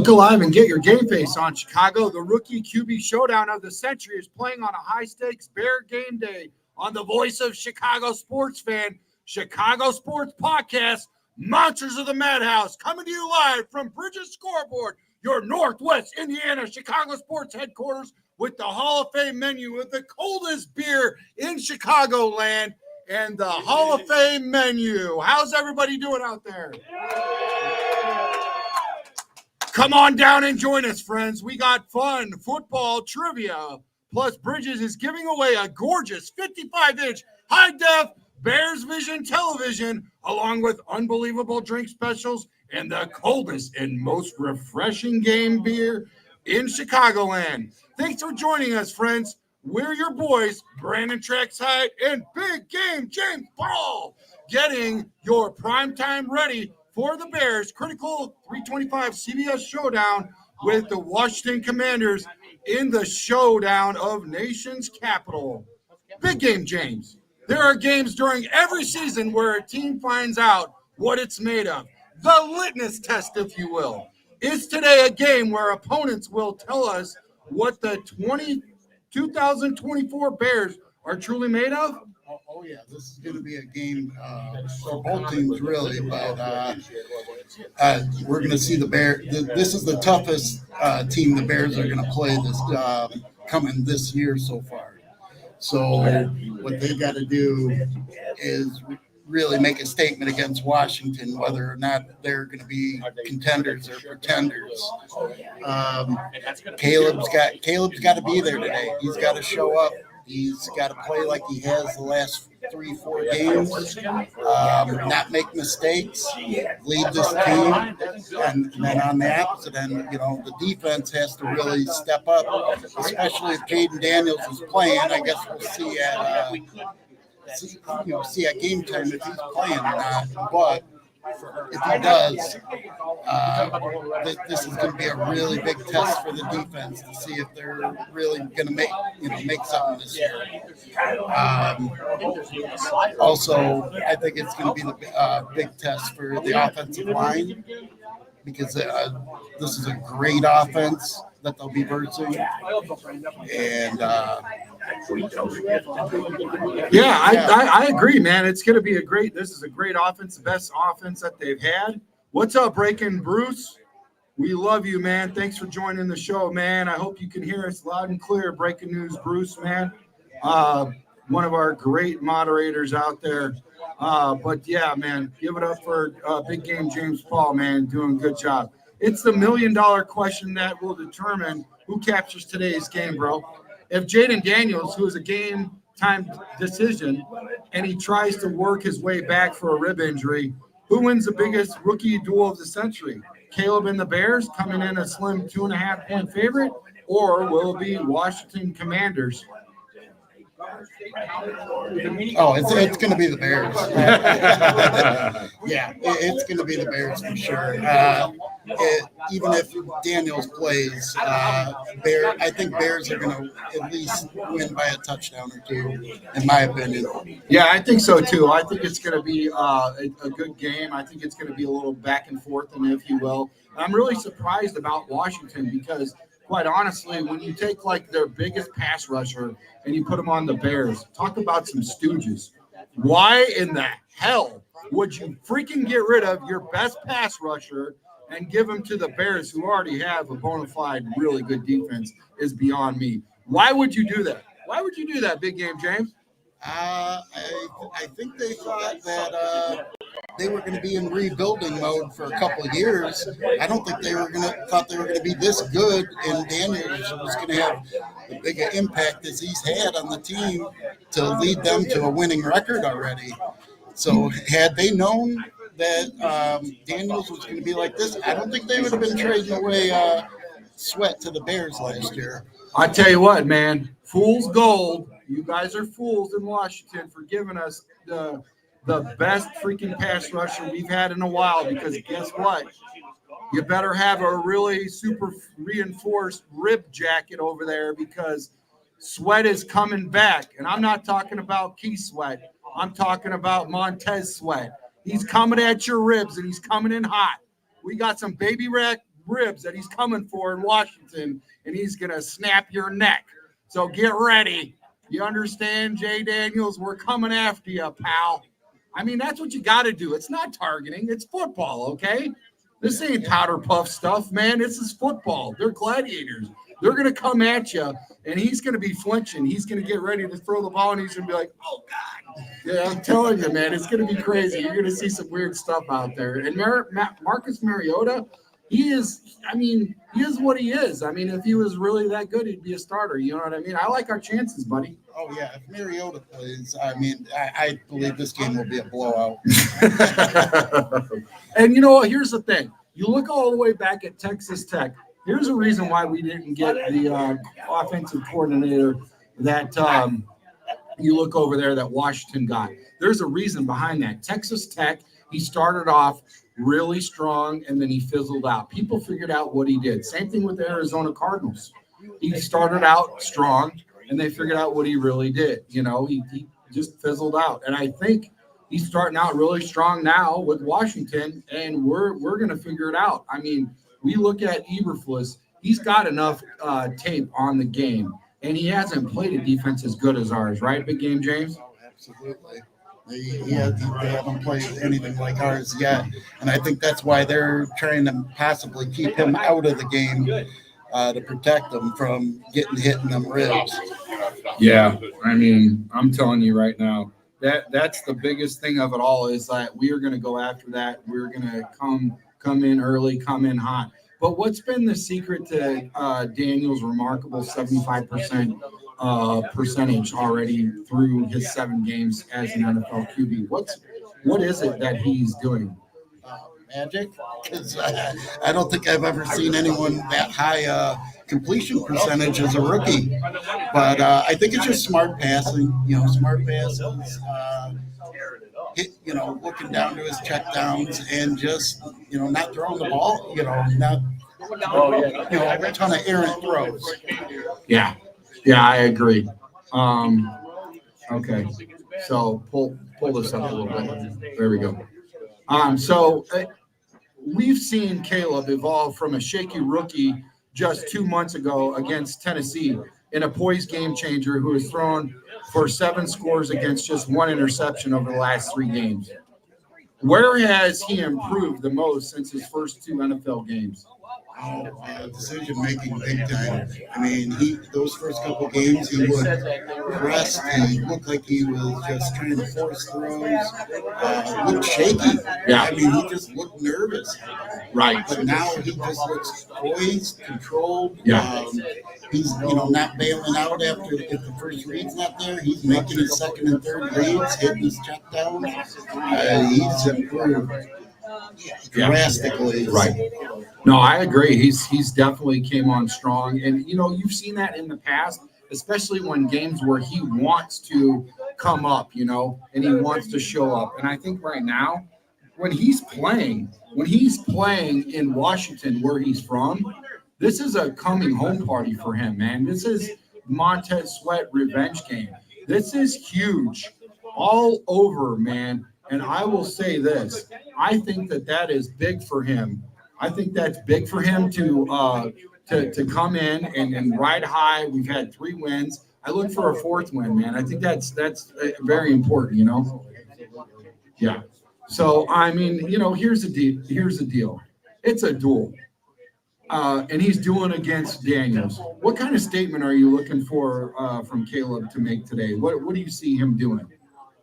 Look alive and get your game face on. Chicago. The rookie QB showdown of the century is playing on a high-stakes Bear game day on the voice of Chicago sports fan, Chicago Sports Podcast, Monsters of the Madhouse, coming to you live from Bridges Scoreboard, your Northwest Indiana Chicago sports headquarters, with the Hall of Fame menu with the coldest beer in Chicagoland and the Hall of Fame menu. How's everybody doing out there? Come on down and join us, friends. We got fun football trivia. Plus, Bridges is giving away a gorgeous 55-inch high-def Bears Vision television, along with unbelievable drink specials and the coldest and most refreshing game beer in Chicagoland. Thanks for joining us, friends. We're your boys, Brandon Trackside and Big Game James Paul, getting your primetime ready for the Bears. Critical 325 CBS showdown with the Washington Commanders in the showdown of nation's capital. Big Game James. There are games during every season where a team finds out what it's made of. The litmus test, if you will. Is today a game where opponents will tell us what the 2024 Bears are truly made of? Oh yeah, this is going to be a game for both teams, really. But we're going to see the Bears. This is the toughest team the Bears are going to play this coming this year so far. So what they got to do is really make a statement against Washington, whether or not they're going to be contenders or pretenders. Caleb's got to be there today. He's got to show up. He's got to play like he has the last 3-4 games, not make mistakes, lead this team, and then on the opposite end, the defense has to really step up, especially if Jayden Daniels is playing. I guess we'll see at game time if he's playing or not. But if he does, this is going to be a really big test for the defense to see if they're really going to make something this year. Also, I think it's going to be the big test for the offensive line, because this is a great offense that they'll be versing. And I agree, man. It's going to be this is a great offense, the best offense that they've had. What's up, Breaking Bruce? We love you, man. Thanks for joining the show, man. I hope you can hear us loud and clear. Breaking news, Bruce, man. One of our great moderators out there. But yeah, man, give it up for Big Game James Paul, man. Doing a good job. It's the $1 million question that will determine who captures today's game, bro. If Jayden Daniels, who is a game-time decision, and he tries to work his way back for a rib injury, who wins the biggest rookie duel of the century? Caleb and the Bears coming in a slim 2.5-point favorite, or will it be Washington Commanders? Oh, it's going to be the Bears. Yeah, it's going to be the Bears for sure. Even if Daniels plays, I think Bears are going to at least win by a touchdown or two, in my opinion. Yeah, I think so too. I think it's going to be a good game. I think it's going to be a little back and forth, and if you will. I'm really surprised about Washington because, quite honestly, when you take like their biggest pass rusher and you put him on the Bears, talk about some stooges. Why in the hell would you freaking get rid of your best pass rusher and give him to the Bears, who already have a bona fide, really good defense, is beyond me. Why would you do that? Why would you do that, Big Game James? I think they thought that they were going to be in rebuilding mode for a couple of years. I don't think they thought they were going to be this good, and Daniels was going to have the bigger impact as he's had on the team to lead them to a winning record already. So had they known that Daniels was going to be like this, I don't think they would have been trading away Sweat to the Bears last year. I tell you what, man, fool's gold. You guys are fools in Washington for giving us the best freaking pass rusher we've had in a while, because guess what? You better have a really super reinforced rib jacket over there, because Sweat is coming back. And I'm not talking about Key Sweat. I'm talking about Montez Sweat. He's coming at your ribs, and he's coming in hot. We got some baby ribs that he's coming for in Washington, and he's going to snap your neck. So get ready. You understand, Jay Daniels? We're coming after you, pal. I mean, that's what you got to do. It's not targeting. It's football, okay? This ain't powder puff stuff, man. This is football. They're gladiators. They're going to come at you, and he's going to be flinching. He's going to get ready to throw the ball, and he's going to be like, oh, God. Yeah, I'm telling you, man, it's going to be crazy. You're going to see some weird stuff out there. And Marcus Mariota, he is what he is. I mean, if he was really that good, he'd be a starter. You know what I mean? I like our chances, buddy. Oh, yeah. If Mariota plays, I believe this game will be a blowout. And, you know, here's the thing. You look all the way back at Texas Tech. Here's a reason why we didn't get the offensive coordinator that you look over there that Washington got. There's a reason behind that. Texas Tech, he started off really strong, and then he fizzled out. People figured out what he did. Same thing with the Arizona Cardinals. He started out strong, and they figured out what he really did. You know, he just fizzled out. And I think he's starting out really strong now with Washington, and we're going to figure it out. I mean, we look at Eberflus. He's got enough tape on the game, and he hasn't played a defense as good as ours, right? Big Game James? Oh, absolutely. They haven't played anything like ours yet, and I think that's why they're trying to possibly keep him out of the game to protect him from getting hit in them ribs. Yeah, I mean, I'm telling you right now, that's the biggest thing of it all is that we are going to go after that. We're going to come in early, come in hot. But what's been the secret to Daniel's remarkable 75% percentage already through his 7 games as an NFL QB? What is it that he's doing? Magic, because I don't think I've ever seen anyone that high completion percentage as a rookie. But I think it's just smart passing. You know, smart passes. Looking down to his check downs and just not throwing the ball. Not a ton of errant throws. Yeah, I agree. Okay, so pull this up a little bit. There we go. So we've seen Caleb evolve from a shaky rookie just 2 months ago against Tennessee in a poised game changer who has thrown for 7 scores against just 1 interception over the last 3 games. Where has he improved the most since his first 2 NFL games? Decision making big time. I mean, those first couple games he would rest. He looked like he was just trying to force throws. Looked shaky. Yeah. I mean, he just looked nervous. Right. But now he just looks poised, controlled. Yeah. He's not bailing out if the first read's not there. He's making his second and third reads, hitting his check down. He's improved drastically. Right. No, I agree. He's definitely came on strong. And, you've seen that in the past, especially when games where he wants to come up, and he wants to show up. And I think right now, when he's playing in Washington, where he's from, this is a coming home party for him, man. This is Montez Sweat revenge game. This is huge all over, man. And I will say this. I think that is big for him. I think that's big for him to come in and ride high. We've had 3 wins. I look for a 4th win, man. I think that's very important, Yeah. So, I mean, here's the deal. It's a duel. And he's dueling against Daniels. What kind of statement are you looking for from Caleb to make today? What do you see him doing?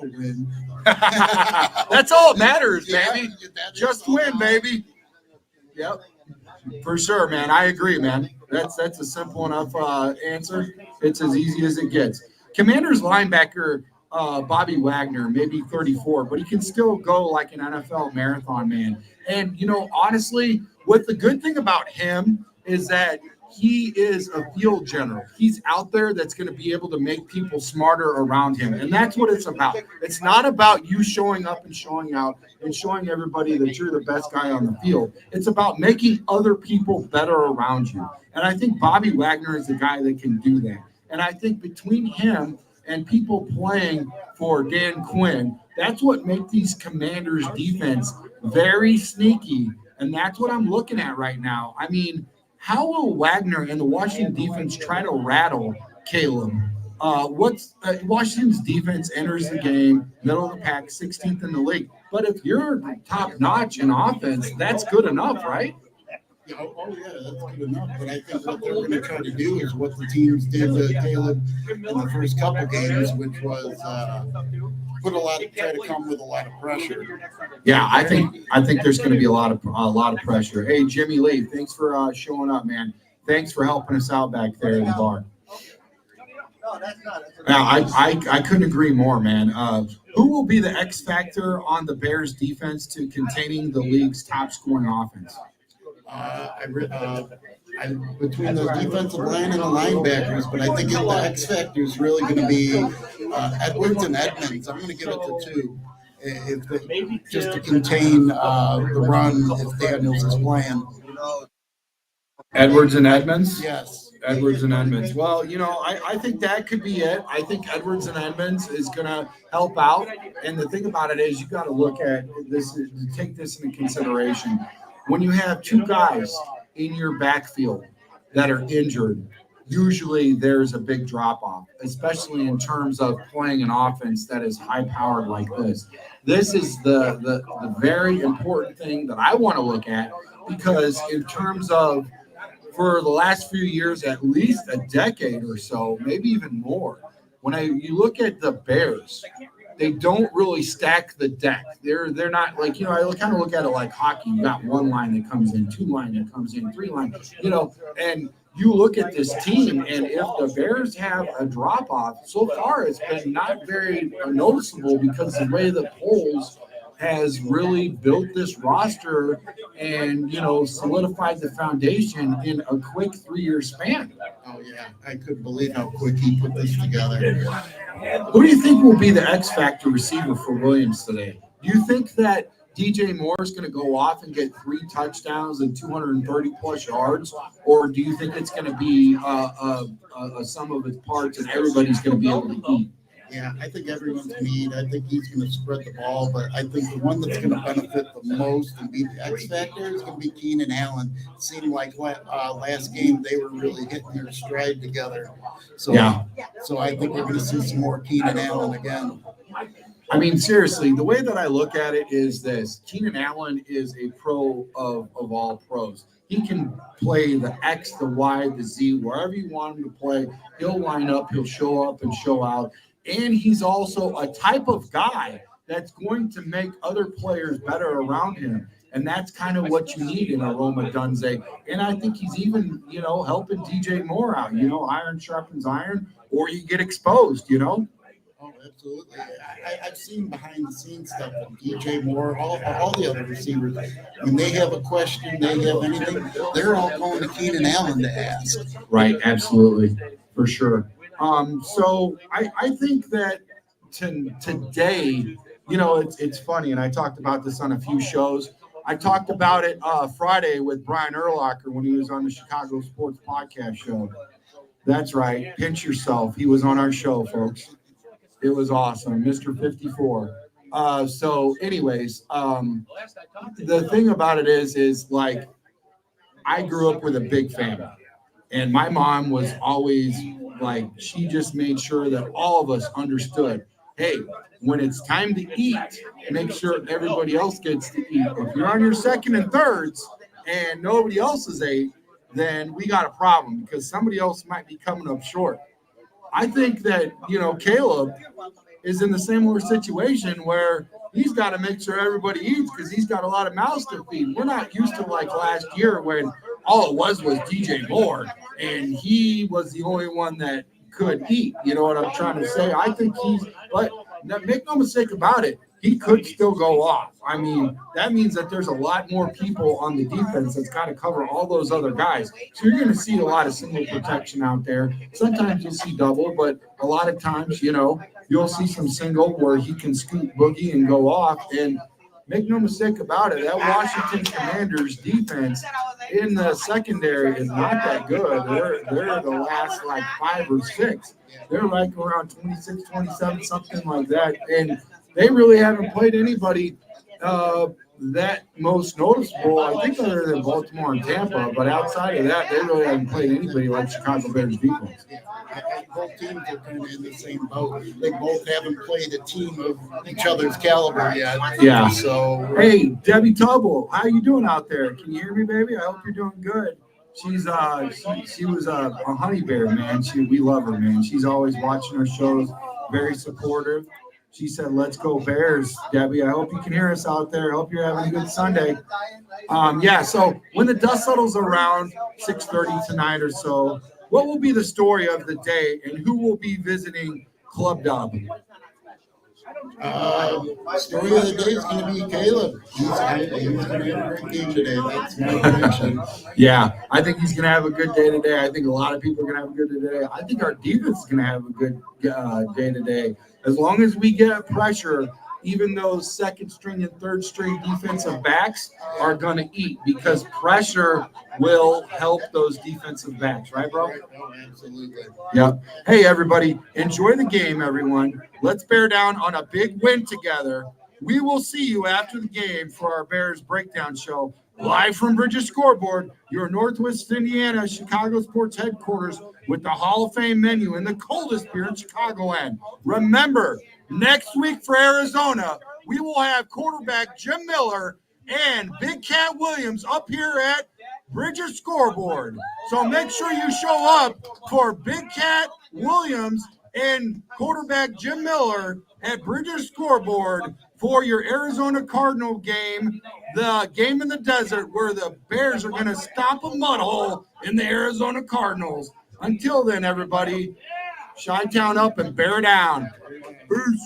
A win. That's all that matters, baby. Just win, baby. Yep. For sure, man. I agree, man. That's a simple enough answer. It's as easy as it gets. Commanders linebacker Bobby Wagner, maybe 34, but he can still go like an NFL marathon man. And, honestly, what the good thing about him is that he is a field general. He's out there that's going to be able to make people smarter around him. And that's what it's about. It's not about you showing up and showing out and showing everybody that you're the best guy on the field. It's about making other people better around you. And I think Bobby Wagner is the guy that can do that. And I think between him and people playing for Dan Quinn, that's what makes these Commanders defense very sneaky And that's what I'm looking at right now. I mean, how will Wagner and the Washington defense try to rattle Caleb? Washington's defense enters the game, middle of the pack, 16th in the league. But if you're top notch in offense, that's good enough, right? Yeah, yeah, that's good enough. But I think what they're going to try to do is what the teams did to Caleb in the first couple games, which was try to come with a lot of pressure. Yeah, I think there's going to be a lot of pressure. Hey, Jimmy Lee, thanks for showing up, man. Thanks for helping us out back there in the bar. Yeah, I couldn't agree more, man. Who will be the X factor on the Bears defense to containing the league's top scoring offense? Between the defensive line and the linebackers, but I think the X factor is really going to be Edwards and Edmonds. I'm going to give it to two, just to contain the run if Daniels is playing. Edwards and Edmonds? Yes. Edwards and Edmonds. Well, I think that could be it. I think Edwards and Edmonds is going to help out. And the thing about it is you got to look at this, take this into consideration. When you have two guys in your backfield that are injured, usually there's a big drop-off, especially in terms of playing an offense that is high-powered like this. This is the very important thing that I want to look at, because in terms of for the last few years, at least a decade or so, maybe even more, when you look at the Bears, they don't really stack the deck. They're not like, I kind of look at it like hockey. You got one line that comes in, two line that comes in, three line, and you look at this team, and if the Bears have a drop off, so far it's been not very noticeable, because the way the polls has really built this roster and, solidified the foundation in a quick 3-year span. Oh, yeah. I couldn't believe how quick he put this together. Who do you think will be the X factor receiver for Williams today? Do you think that DJ Moore is going to go off and get 3 touchdowns and 230 plus yards, or do you think it's going to be a sum of its parts and everybody's going to be able to eat? Yeah, I think everyone's going to eat. I think he's going to spread the ball, but I think the one that's going to benefit the most and be the X factor is going to be Keenan Allen. It seemed like last game they were really hitting their stride together. So I think we're going to see some more Keenan Allen again. I mean, seriously, the way that I look at it is this. Keenan Allen is a pro of all pros. He can play the X, the Y, the Z, wherever you want him to play. He'll line up, he'll show up and show out. And he's also a type of guy that's going to make other players better around him. And that's kind of what you need in a Roma Dunze. And I think he's even, helping DJ Moore out. Iron sharpens iron, or you get exposed, Oh, absolutely. I've seen behind-the-scenes stuff from DJ Moore, all the other receivers. When they have a question, they have anything, they're all going to Keenan Allen to ask. Right, absolutely, for sure. So I think that today, it's funny, and I talked about this on a few shows. I talked about it Friday with Brian Urlacher when he was on the Chicago Sports Podcast show. That's right. Pinch yourself. He was on our show, folks. It was awesome. Mr. 54. So anyways, the thing about it is like, I grew up with a big family, and my mom was always like, she just made sure that all of us understood, hey, when it's time to eat, make sure everybody else gets to eat. If you're on your second and thirds and nobody else has ate, then we got a problem, because somebody else might be coming up short. I think that, Caleb is in the similar situation where he's got to make sure everybody eats, because he's got a lot of mouths to feed. We're not used to like last year when all it was DJ Moore and he was the only one that could eat. You know what I'm trying to say? I think but make no mistake about it, he could still go off. I mean, that means that there's a lot more people on the defense that's got to cover all those other guys. So you're going to see a lot of single protection out there. Sometimes you'll see double, but a lot of times, you'll see some single where he can scoot Boogie and go off. And make no mistake about it, that Washington Commanders defense in the secondary is not that good. They're the last 5 or 6. They're like around 26, 27, something like that. And they really haven't played anybody that most noticeable, I think, other than Baltimore and Tampa. But outside of that, they really haven't played anybody like Chicago Bears defense. Both teams are kind of in the same boat. They both haven't played a team of each other's caliber yet. Yeah. So, hey, Debbie Tubble, how you doing out there? Can you hear me, baby? I hope you're doing good. She's she was a honey bear, man. We love her, man. She's always watching our shows, very supportive. She said, "Let's go Bears," Debbie. I hope you can hear us out there. I hope you're having a good Sunday. Yeah. So when the dust settles around 6:30 tonight or so, what will be the story of the day, and who will be visiting Club Dub? Story of the day is going to be Caleb. He's going to have a great game today. That's my prediction. Yeah, I think he's going to have a good day today. I think a lot of people are going to have a good day today. I think our defense is going to have a good day today. As long as we get pressure, even those second string and third string defensive backs are going to eat, because pressure will help those defensive backs, right, bro? Oh, absolutely. Yep. Hey, everybody, enjoy the game, everyone. Let's bear down on a big win together. We will see you after the game for our Bears Breakdown Show, live from Bridges Scoreboard, your Northwest Indiana Chicago sports headquarters, with the Hall of Fame menu and the coldest beer in Chicagoland. Remember, next week for Arizona, we will have quarterback Jim Miller and Big Cat Williams up here at Bridges Scoreboard. So make sure you show up for Big Cat Williams and quarterback Jim Miller at Bridges Scoreboard for your Arizona Cardinal game, the game in the desert where the Bears are going to stop a mud hole in the Arizona Cardinals. Until then, everybody, Chi-Town up and bear down. Peace.